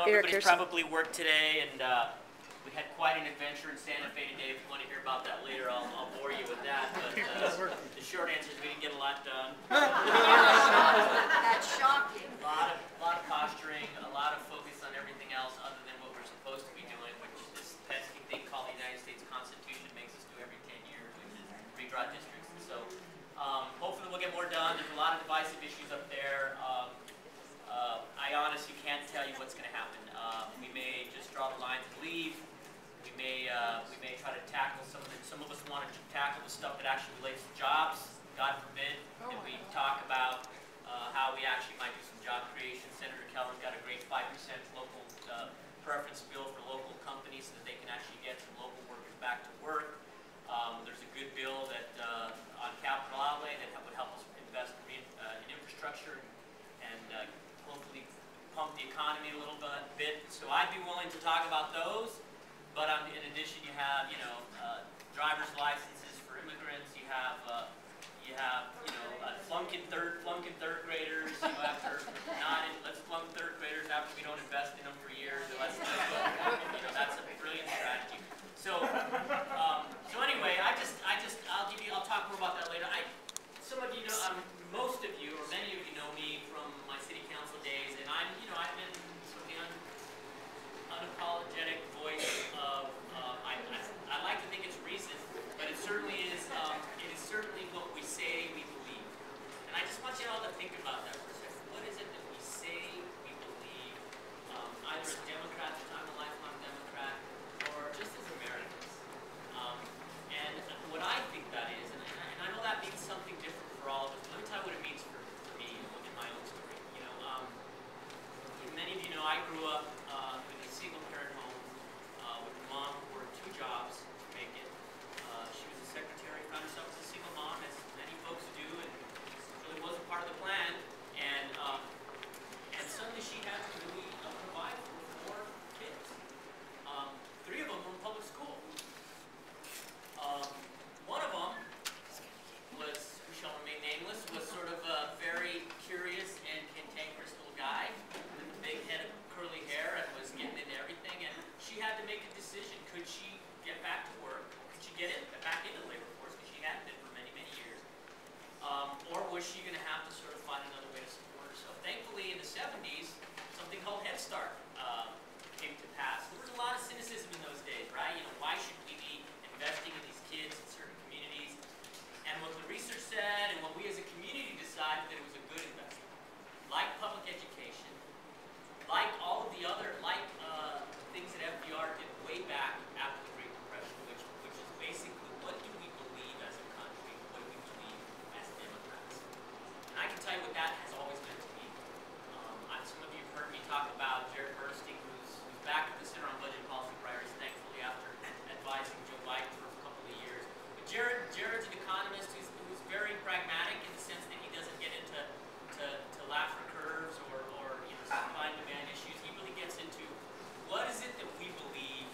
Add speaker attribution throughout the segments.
Speaker 1: know everybody's probably worked today, and we had quite an adventure in Santa Fe today. If you want to hear about that later, I'll bore you with that. But the short answer is we didn't get a lot done.
Speaker 2: That's shocking.
Speaker 1: A lot of posturing, a lot of focus on everything else other than what we're supposed to be doing, which this pesky thing called the United States Constitution makes us do every 10 years, which is redraw districts. And so hopefully we'll get more done. There's a lot of divisive issues up there. I honestly can't tell you what's going to happen. We may just draw the lines and leave. We may try to tackle some of us want to tackle the stuff that actually relates to jobs. God forbid that we talk about how we actually might do some job creation. Senator Kellen's got a great 5% local preference bill for local companies so that they can actually get some local workers back to work. There's a good bill that on capital outlay that would help us invest in infrastructure and hopefully pump the economy a little bit. So I'd be willing to talk about those. But in addition, you have driver's licenses for immigrants. You have flunking third graders. You know, let's flunk third graders after we don't invest in them for years. That's a brilliant strategy. So anyway, I'll talk more about that later. Some of you know, most of you, or many of you know me from my city council days, and I've been sort of the unapologetic voice of, I like to think it's reason, but it certainly is what we say we believe. And I just want you all to think about that for a second. What is it that we say we believe, either as Democrats, which I'm a lifelong Democrat, or just as Americans? And what I think that is, and I know that means something different for all of us, but let me tell you what it means for me in my own story. Many of you know I grew up in a single-parent home with a mom who worked 2 jobs to make it. She was a secretary, found herself as a single mom, as many folks do, and really wasn't part of the plan. And suddenly she had to really provide for 4 kids. 3 of them were in public school. One of them was, who shall remain nameless, was sort of a very curious and cantankerous little guy with a big head of curly hair and was getting into everything. And she had to make a decision. Could she get back to work? Could she get back into the labor force? Because she hadn't been for many, many years. Or was she going to have to sort of find another way to support herself? Thankfully, in the 70s, something called Head Start came to pass. There was a lot of cynicism in those days, right? Why should we be investing in these kids in certain communities? And what the research said, and what we as a community decided, that it was a good investment. Like public education, like all of the other, things that FDR did way back after the Great Depression, which is basically, what do we believe as a country? What do we believe as Democrats? And I can tell you what that has always meant to me. Some of you have heard me talk about Jared Bernstein, who's back at the Center on Budget and Policy Priorities, thankfully, after advising Joe Biden for a couple of years. But Jared's an economist who's very pragmatic in the sense that he doesn't get into Laffer curves or supply and demand issues. He really gets into what is it that we believe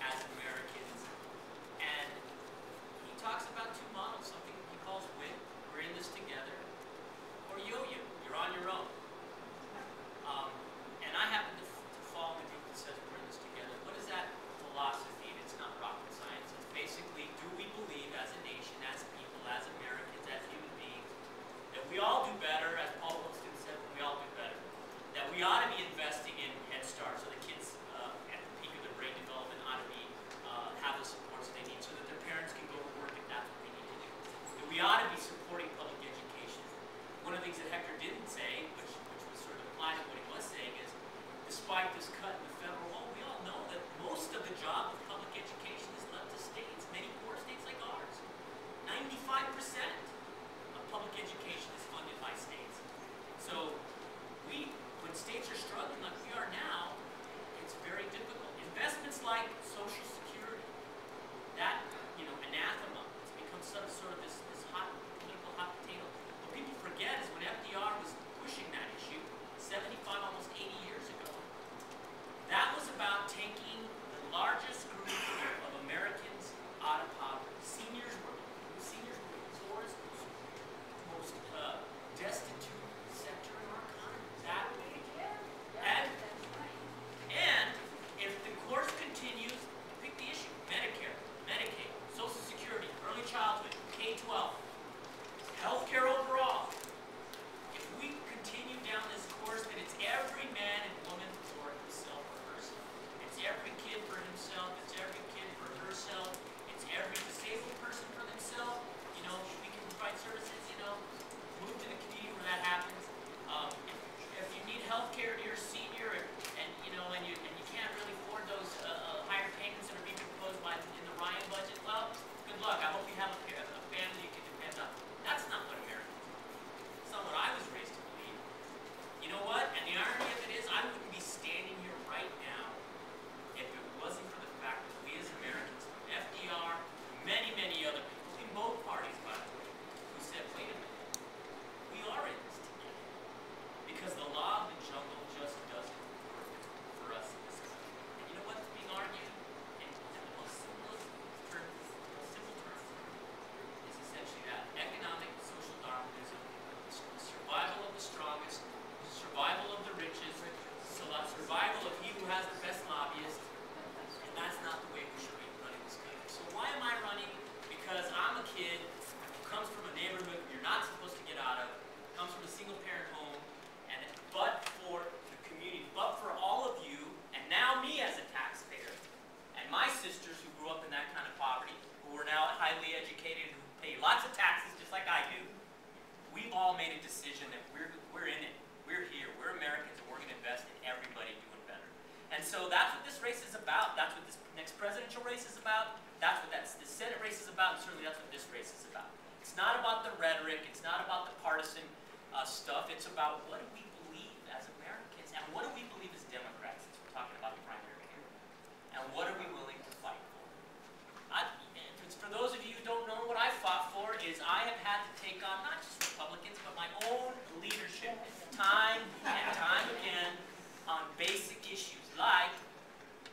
Speaker 1: as Americans. And he talks about 2 models, something he calls WIN, we're in this together, or yo-yo, you're on your own. And I happen to fall in the group that says we're in this together. What is that philosophy? And it's not rocket science. It's basically, do we believe as a nation, as people, as Americans, as human beings, that we all do better, as Paul Wilson said, we all do better, that we ought to be investing in Head Start, so the kids at the peak of their brain development ought to be have the supports they need, so that their parents can go to work if that's what they need to do. That we ought to be supporting public education. One of the things that Hector didn't say, which was sort of implied in what he was saying, is despite this cut in the federal law, we all know that most of the job of public education is left to states, many poor states like ours. 95% of public education is funded by states. So when states are struggling like we are now, it's very difficult. Investments like Social Security, that, anathema, it's become sort of this hot, political hot potato. What people forget is when FDR was pushing that issue 75, almost 80 years ago, that was about taking the largest group of Americans out of poverty. Seniors were the poorest, most decision that we're in it. We're here. We're Americans, and we're going to invest in everybody doing better. And so that's what this race is about. That's what this next presidential race is about. That's what the Senate race is about, and certainly that's what this race is about. It's not about the rhetoric. It's not about the partisan stuff. It's about what do we believe as Americans, and what do we believe as Democrats, since we're talking about the primary here. And what are we willing to fight for? For those of you who don't know, what I fought for is I have had to take on not just Republicans, but my own leadership time and time again on basic issues like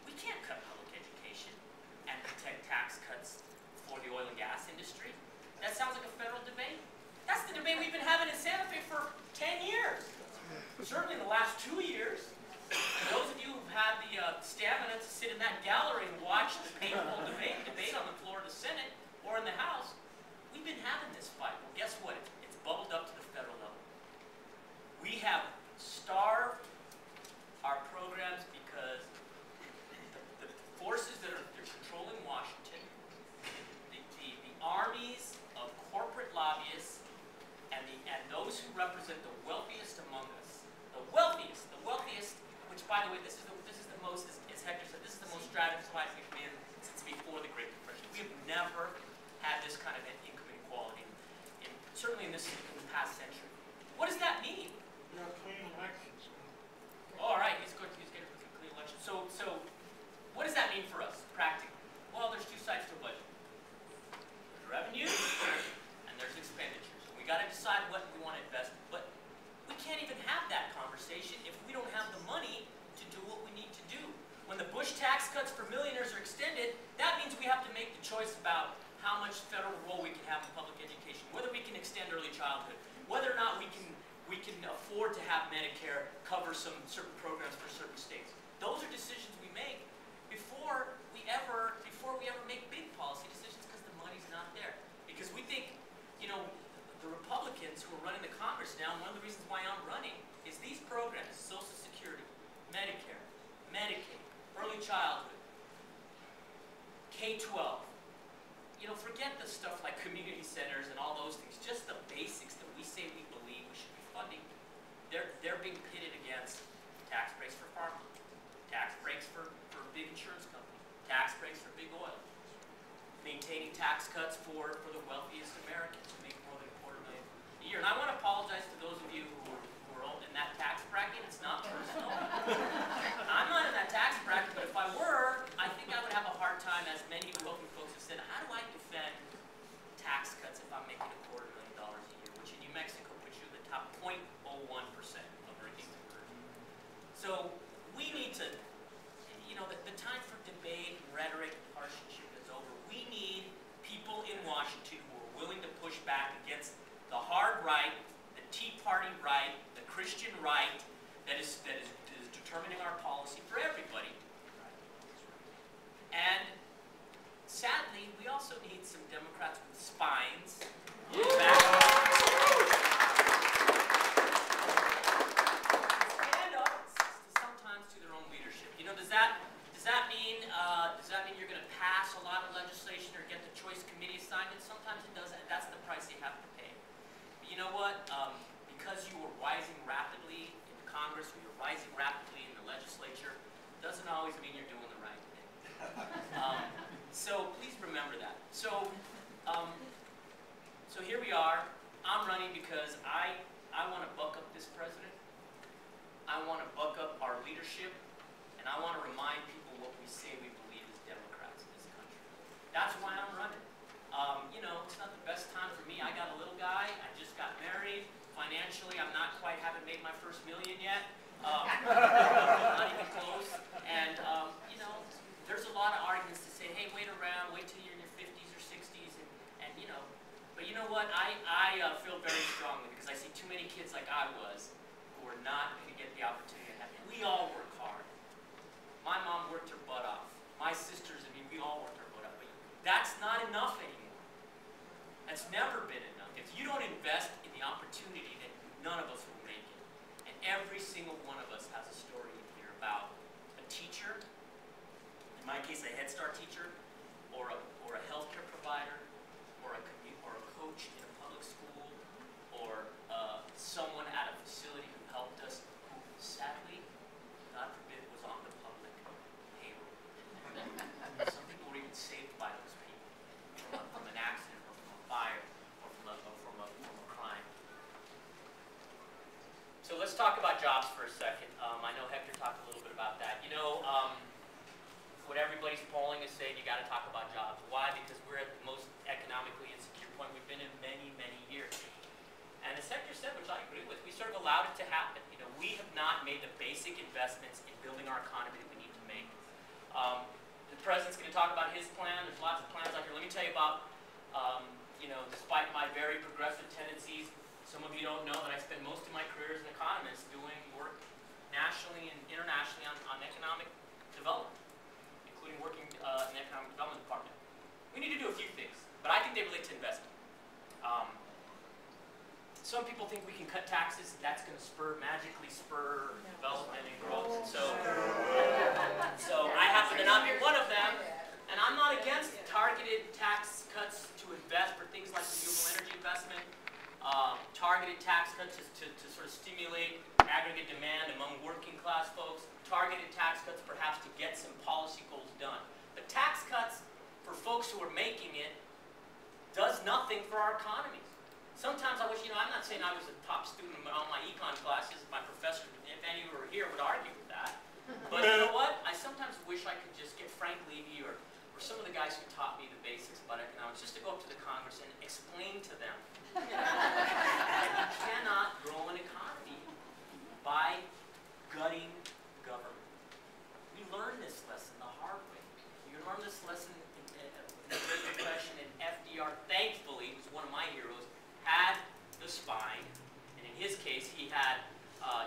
Speaker 1: we can't cut public education and protect tax cuts for the oil and gas industry. That sounds like a federal debate. That's the debate we've been having in Santa Fe for 10 years. Certainly in the last 2 years. And those of you who've had the stamina to sit in that gallery and watch the painful debate on the floor of the Senate or in the House, we've been having this fight. Well, guess what? It's bubbled up to the federal level. We have starved our programs because the forces that are controlling Washington, the armies of corporate lobbyists, and those who represent the wealthiest among us, the wealthiest, which by the way, this is the most, as Hector said, this is the most stratified we've been since before the Great Depression. We have never had this kind of income inequality, certainly in the past century. What does that mean?
Speaker 2: You have clean elections.
Speaker 1: Oh, all right, he's getting a clean election. So what does that mean for us, practically? Well, there's two sides to a budget. There's revenue, and there's expenditures. We got to decide what we want to invest in. But we can't even have that conversation if we don't have the money to do what we need to do. When the Bush tax cuts for millionaires are extended, that means we have to make the choice about how much federal role we can have in public education, whether we can extend early childhood, whether or not we can afford to have Medicare cover some certain programs for certain states. Those are decisions we make before we ever make big policy decisions because the money's not there. Because we think, the Republicans who are running the Congress now, one of the reasons why I'm running is these programs, Social Security, Medicare, Medicaid, early childhood, K-12. Forget the stuff like community centers and all those things, just the basics that we say we believe we should be funding. They're being pitted against tax breaks for farmers, tax breaks for big insurance companies, tax breaks for big oil, maintaining tax cuts for the wealthiest Americans who make more than $250,000 a year. And I want to apologize to those of you who are in that tax bracket. It's not personal. I'm not in that tax bracket, but if I were, I think I would have a hard time, as many wealthy folks have said, how do I defend tax cuts if I'm making $250,000 a year, which in New Mexico puts you in the top 0.01% of our income. So we need to, the time for debate, rhetoric, partisanship is over. We need people in Washington who are willing to push back against the hard right, the Tea Party right, the Christian right that is determining our policy for everybody. And sadly, we also need some Democrats with spines. Stand up sometimes to their own leadership. Does that mean you're going to pass a lot of legislation or get the choice committee assignments? Sometimes it doesn't. That's the price you have to pay. But you know what? Because you were rising rapidly in Congress, or you're rising rapidly in the legislature, doesn't always mean you're doing the right thing. So please remember that. So here we are. I'm running because I want to buck up this president. I want to buck up our leadership, and I want to remind people what we say we believe as Democrats in this country. That's why I'm running. It's not the best time for me. I got a little guy. I just got married. Financially, haven't made my first million yet. Not even close. And, there's a lot of arguments to say, hey, wait around, wait till you're in your 50s or 60s, but you know what? I feel very strongly because I see too many kids like I was who are not going to get the opportunity to have it. We all work hard. My mom worked her butt off. My sisters, we all worked our butt off. But that's not enough anymore. That's never been enough. If you don't invest in the opportunity, then none of us will make it. And every single one of us has a story here about a teacher, in my case a Head Start teacher, or a healthcare provider, or a coach in a public school, or a let's talk about jobs for a second. I know Hector talked a little bit about that. You know, what everybody's polling is saying, you got to talk about jobs. Why? Because we're at the most economically insecure point we've been in many, many years. And as Hector said, which I agree with, we sort of allowed it to happen. You know, we have not made the basic investments in building our economy that we need to make. The president's going to talk about his plan. There's lots of plans out here. Let me tell you about, you know, despite my very progressive tendencies, some of you don't know that I spent most of my career as an economist doing work nationally and internationally on economic development, including working in the economic development department. We need to do a few things, but I think they relate to investment. Some people think we can cut taxes, that's going to magically spur development and growth. And so I happen to not be one of them, and I'm not against targeted tax cuts to invest for things like renewable energy investment, targeted tax cuts to sort of stimulate aggregate demand among working class folks, targeted tax cuts perhaps to get some policy goals done. But tax cuts for folks who are making it does nothing for our economies. Sometimes I wish, you know, I'm not saying I was a top student in all my econ classes. My professor, if any were here, would argue with that. But you know what? I sometimes wish I could just get Frank Levy or some of the guys who taught me the basics about economics just to go up to the Congress and explain to them that you cannot grow an economy by gutting government. We learned this lesson the hard way. You learned this lesson in the Great Depression, and FDR, thankfully, who's one of my heroes, had the spine, and in his case, he had,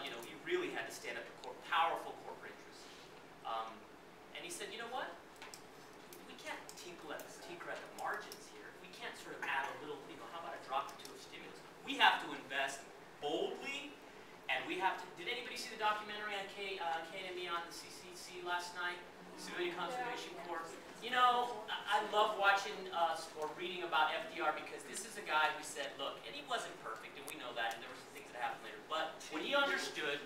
Speaker 1: you know, he really had to stand up to powerful corporate interests. And he said, you know what? We can't tinker at the margins here. We can't sort of add a little, you know, how about a drop or two of stimulus? We have to invest boldly, and we have to. Did anybody see the documentary on KNME on the CCC last night? Civilian Conservation Corps. You know, I love watching or reading about FDR because this is a guy who said, look, and he wasn't perfect, and we know that, and there were some things that happened later, but what he understood,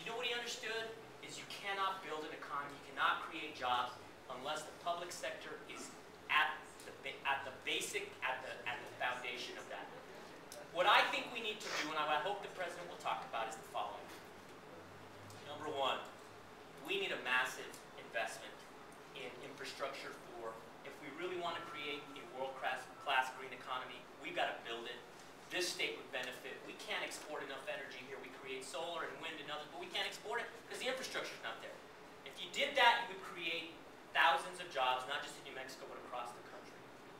Speaker 1: you know what he understood? Is you cannot build an economy, you cannot create jobs unless the public sector is at the basic, at the foundation of that. What I think we need to do, and I hope the president will talk about, is the following. Number one, we need a massive investment in infrastructure for, if we really want to create a world-class green economy, we've got to build it. This state would benefit. We can't export enough energy here. We create solar and wind and others, but we can't export it because the infrastructure's not there. If you did that, you would create thousands of jobs, not just in New Mexico, but across the country.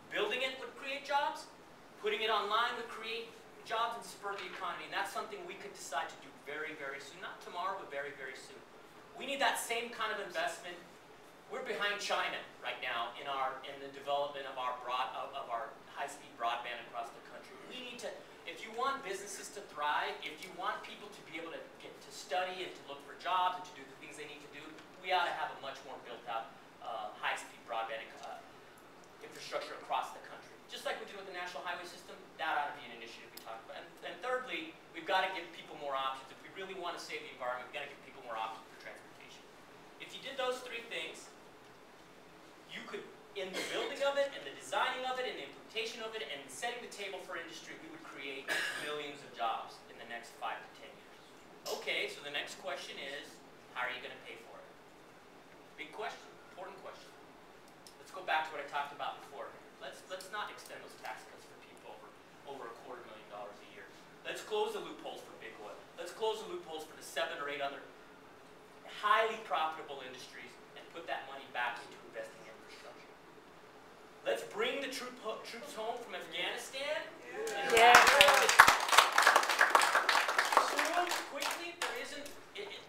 Speaker 1: Building it would create jobs. Putting it online would create jobs and spur the economy, and that's something we could decide to do very, very soon. Not tomorrow, but very, very soon. We need that same kind of investment. We're behind China right now in the development of our high-speed broadband across the country. We need to, if you want businesses to thrive, if you want people to be able to get to study and to look for jobs and to do the things they need to do, we ought to have a much more built-out high-speed broadband infrastructure across the country. Just like we did with the National Highway System, that ought to be an initiative we talked about. And thirdly, we've got to give people more options. If we really want to save the environment, we've got to give people more options for transportation. If you did those three things, you could, in the building of it, and the designing of it, and the implementation of it, and setting the table for industry, we would create millions of jobs in the next 5 to 10 years. Okay, so the next question is, how are you going to pay for it? Big question, important question. Let's go back to what I talked about before. Let's not extend those tax cuts for people over $250,000 a year. Let's close the loopholes for big oil. Let's close the loopholes for the 7 or 8 other highly profitable industries and put that money back into investing in infrastructure. Let's bring the troops home from Afghanistan.
Speaker 3: Yeah.
Speaker 1: Soon, quickly, there isn't,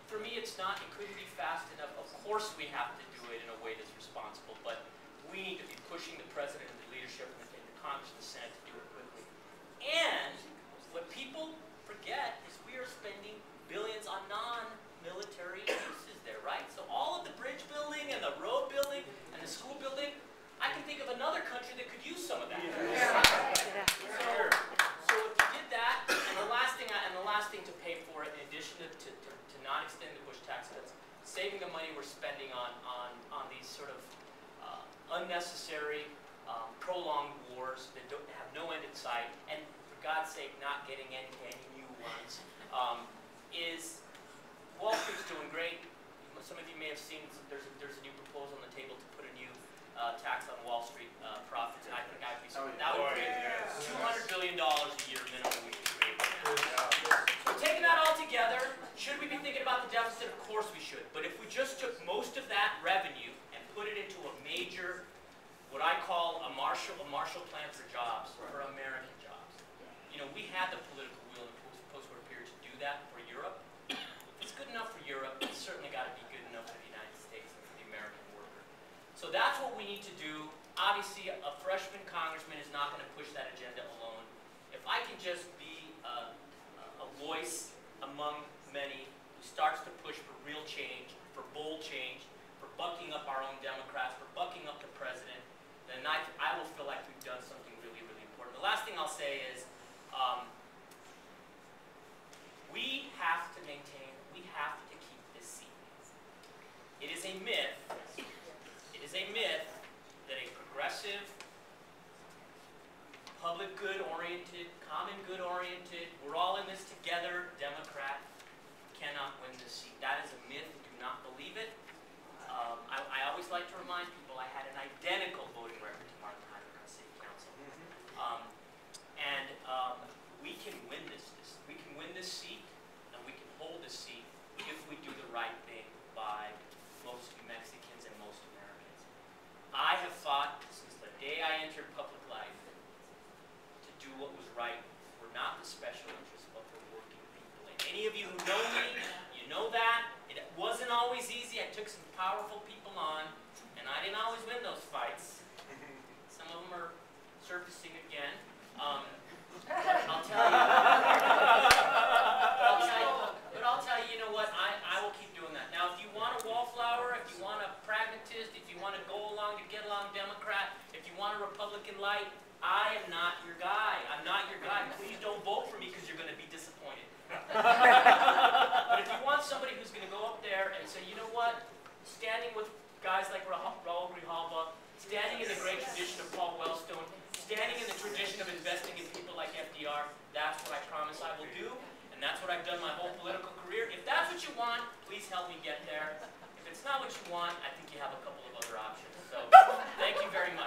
Speaker 1: for me it's not, it couldn't be fast enough. Of course we have to do it in a way that's responsible, but we need to be pushing the president and the leadership in the Congress and the Senate to do it quickly. And what people forget is we are spending billions on non-military uses there, right? So all of the bridge building and the road building and the school building, I can think of another country that could use some of that.
Speaker 3: Yeah.
Speaker 1: So if you did that, and the last thing to pay for it, in addition to not extending the Bush tax cuts, saving the money we're spending on these sort of unnecessary, prolonged wars that have no end in sight, and for God's sake, not getting any new ones, Should we be thinking about the deficit? Of course we should. But if we just took most of that revenue and put it into a major, what I call a Marshall Plan for jobs, for American jobs. You know, we had the political will in the post-war period to do that for Europe. If it's good enough for Europe, it's certainly got to be good enough for the United States and for the American worker. So that's what we need to do. Obviously, a freshman congressman is not going to push that agenda alone. If I can just be a voice among many who starts to push for real change, for bold change, for bucking up our own Democrats, for bucking up the president, then I will feel like we've done something really, really important. The last thing I'll say is we have to keep this seat. It is a myth that a progressive, public good-oriented, common good-oriented, we're all in this together Democrat cannot win this seat. That is a myth. Do not believe it. I always like to remind people I had an identical voting record to Martha Heinrich on City Council. We can win this. We can win this seat, and we can hold this seat if we do the right thing by most Mexicans and most Americans. I have fought since the day I entered public life to do what was right for not the special interests, but for working people. And any of you who know me, you know that. It wasn't always easy. I took some powerful people on, and I didn't always win those fights. Some of them are surfacing again. I'll tell you, you know what, I will keep doing that. Now, if you want a wallflower, if you want a pragmatist, if you want to go along to get along Democrat, if you want a Republican light, I am not your guy. I'm not your guy. Please don't vote for me because you're going to be disappointed. But if you want somebody who's going to go up there and say, you know what, standing with guys like Raul Grijalva, standing in the great tradition of Paul Wellstone, standing in the tradition of investing in people like FDR, that's what I promise I will do, and that's what I've done my whole political career. If that's what you want, please help me get there. If it's not what you want, I think you have a couple of other options. So, thank you very much.